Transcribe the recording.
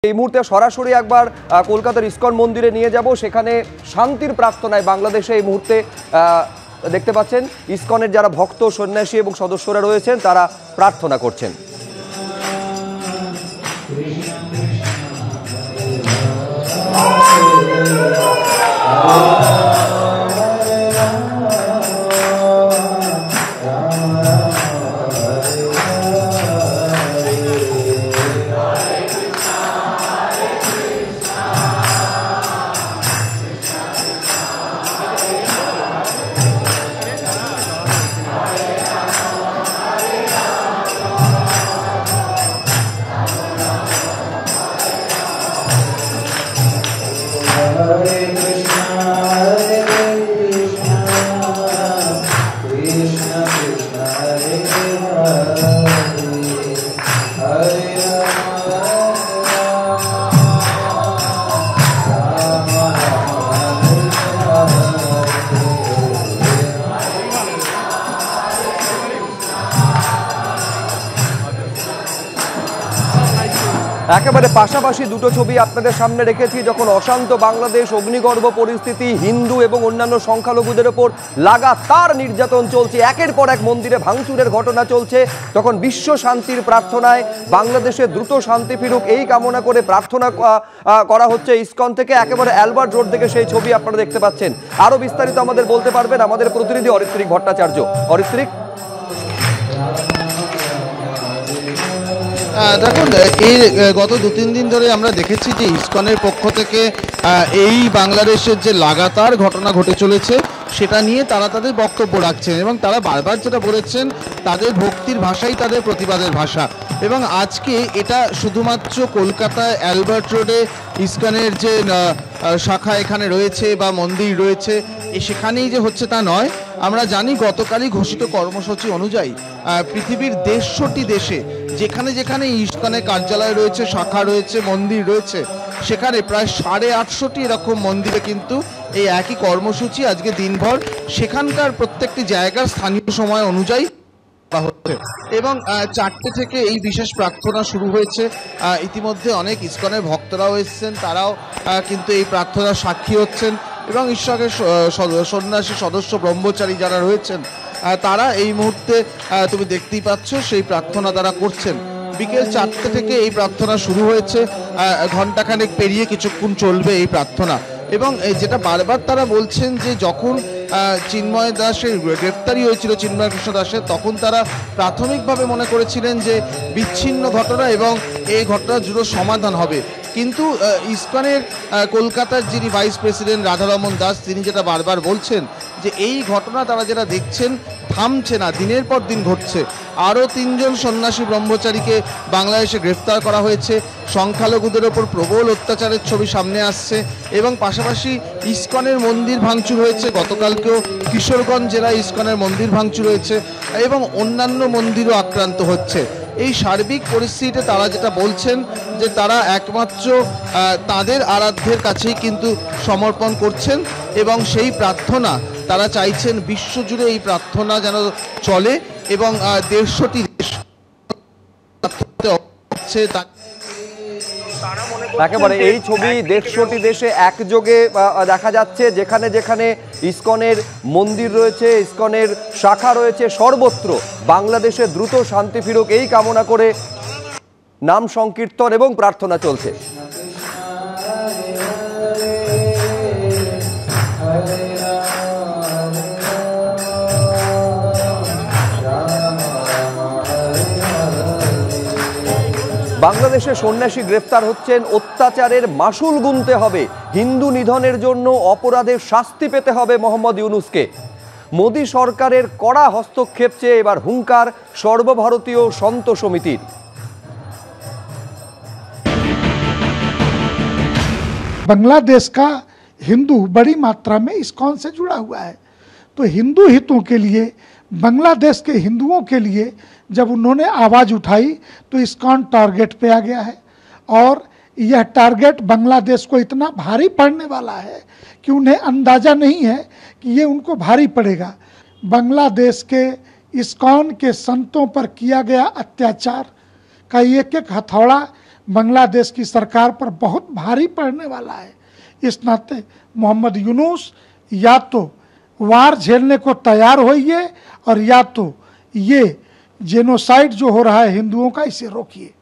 এই মুহূর্তে সরাসরি একবার কলকাতার ইসকন মন্দিরে নিয়ে যাব। সেখানে শান্তির প্রার্থনায় বাংলাদেশে এই মুহূর্তে দেখতে পাচ্ছেন ইসকনের যারা ভক্ত, সন্ন্যাসী এবং সদস্যরা রয়েছেন তারা প্রার্থনা করছেন। একেবারে পাশাপাশি দুটো ছবি আপনাদের সামনে রেখেছি। যখন অশান্ত বাংলাদেশ, অগ্নিগর্ভ পরিস্থিতি, হিন্দু এবং অন্যান্য সংখ্যালঘুদের ওপর লাগাতার নির্যাতন চলছে, একের পর এক মন্দিরে ভাঙচুরের ঘটনা চলছে, তখন বিশ্ব শান্তির প্রার্থনায় বাংলাদেশে দ্রুত শান্তি ফিরুক এই কামনা করে প্রার্থনা করা হচ্ছে ইসকন থেকে। একেবারে অ্যালবার্ট রোড থেকে সেই ছবি আপনারা দেখতে পাচ্ছেন। আরো বিস্তারিত আমাদের বলতে পারবেন আমাদের প্রতিনিধি অরিত্রিক ভট্টাচার্য। অরিত্রিক, দেখুন, এই গত 2-3 দিন ধরে আমরা দেখেছি যে ইসকনের পক্ষ থেকে এই বাংলাদেশের যে লাগাতার ঘটনা ঘটে চলেছে সেটা নিয়ে তারা তাদের বক্তব্য রাখছেন এবং তারা বারবার যেটা বলেছেন তাদের ভক্তির ভাষাই তাদের প্রতিবাদের ভাষা। এবং আজকে এটা শুধুমাত্র কলকাতায় অ্যালবার্ট রোডে ইসকনের যে শাখা এখানে রয়েছে বা মন্দির রয়েছে সেখানেই যে হচ্ছে তা নয়। আমরা জানি গতকালই ঘোষিত কর্মসূচি অনুযায়ী পৃথিবীর 150টি দেশে যেখানে যেখানে ইসকনের কার্যালয় রয়েছে, শাখা রয়েছে, মন্দির রয়েছে, সেখানে প্রায় 850টি এরকম মন্দিরে কিন্তু এই একই কর্মসূচি আজকে দিনভর সেখানকার প্রত্যেকটি জায়গার স্থানীয় সময় অনুযায়ী হচ্ছে। এবং 4টে থেকে এই বিশেষ প্রার্থনা শুরু হয়েছে। ইতিমধ্যে অনেক ইসকনের ভক্তরাও এসেছেন, তারাও কিন্তু এই প্রার্থনার সাক্ষী হচ্ছেন এবং ঈশ্বরের সন্ন্যাসী সদস্য ব্রহ্মচারী যারা রয়েছেন তারা এই মুহূর্তে তুমি দেখতেই পাচ্ছ সেই প্রার্থনা তারা করছেন। বিকেল 4টে থেকে এই প্রার্থনা শুরু হয়েছে, ঘণ্টাখানেক পেরিয়ে কিছুক্ষণ চলবে এই প্রার্থনা। এবং যেটা বারবার তারা বলছেন যে যখন চিন্ময় দাসের গ্রেফতারি হয়েছিল, চিন্ময় কৃষ্ণ দাসের, তখন তারা প্রাথমিকভাবে মনে করেছিলেন যে বিচ্ছিন্ন ঘটনা এবং এই ঘটনার দ্রুত সমাধান হবে। কিন্তু ইসকনের কলকাতার যিনি ভাইস প্রেসিডেন্ট রাধারমন দাস, তিনি যেটা বারবার বলছেন যে এই ঘটনা তারা যেটা দেখছেন থামছে না, দিনের পর দিন ঘটছে। আরও 3 জন সন্ন্যাসী ব্রহ্মচারীকে বাংলাদেশে গ্রেফতার করা হয়েছে, সংখ্যালঘুদের ওপর প্রবল অত্যাচারের ছবি সামনে আসছে এবং পাশাপাশি ইসকনের মন্দির ভাঙচুর হয়েছে। গতকালকেও কিশোরগঞ্জ জেলায় ইসকনের মন্দির ভাঙচুর হয়েছে এবং অন্যান্য মন্দিরও আক্রান্ত হচ্ছে। এই সার্বিক পরিস্থিতিতে তারা যেটা বলছেন যে তারা একমাত্র তাদের আরাধ্যের কাছেই কিন্তু সমর্পণ করছেন এবং সেই প্রার্থনা তারা চাইছেন বিশ্বজুড়ে এই প্রার্থনা যেন চলে এবং 150টি দেশ একেবারে এই ছবি 150টি দেশে একযোগে দেখা যাচ্ছে। যেখানে যেখানে ইসকনের মন্দির রয়েছে, ইসকনের শাখা রয়েছে, সর্বত্র বাংলাদেশে দ্রুত শান্তি ফিরুক এই কামনা করে নাম সংকীর্তন এবং প্রার্থনা চলছে। বাংলাদেশে সন্ন্যাসী গ্রেফতার হচ্ছেন, অত্যাচারের মাসুল গুনতে হবে, হিন্দু নিধনের জন্য অপরাধের শাস্তি পেতে হবে মোহাম্মদ ইউনূসকে। মোদী সরকারের কড়া হস্তক্ষেপ চেয়ে এবার হুঙ্কার সর্বভারতীয় সন্ত সমিতির। बांग्लादेश का हिंदू बड़ी मात्रा में इस्कॉन से जुड़ा हुआ है, तो हिंदू हितों के लिए, बांग्लादेश के हिंदुओं के लिए जब उन्होंने आवाज़ उठाई तो इस्कॉन टारगेट पे आ गया है। और यह टारगेट बांग्लादेश को इतना भारी पड़ने वाला है कि उन्हें अंदाज़ा नहीं है कि ये उनको भारी पड़ेगा। बांग्लादेश के इस्कॉन के संतों पर किया गया अत्याचार का एक एक हथौड़ा बांग्लादेश की सरकार पर बहुत भारी पड़ने वाला है। इस नाते मोहम्मद यूनुस या तो वार झेलने को तैयार होइए और या तो ये जेनोसाइड जो हो रहा है हिंदुओं का, इसे रोकिए।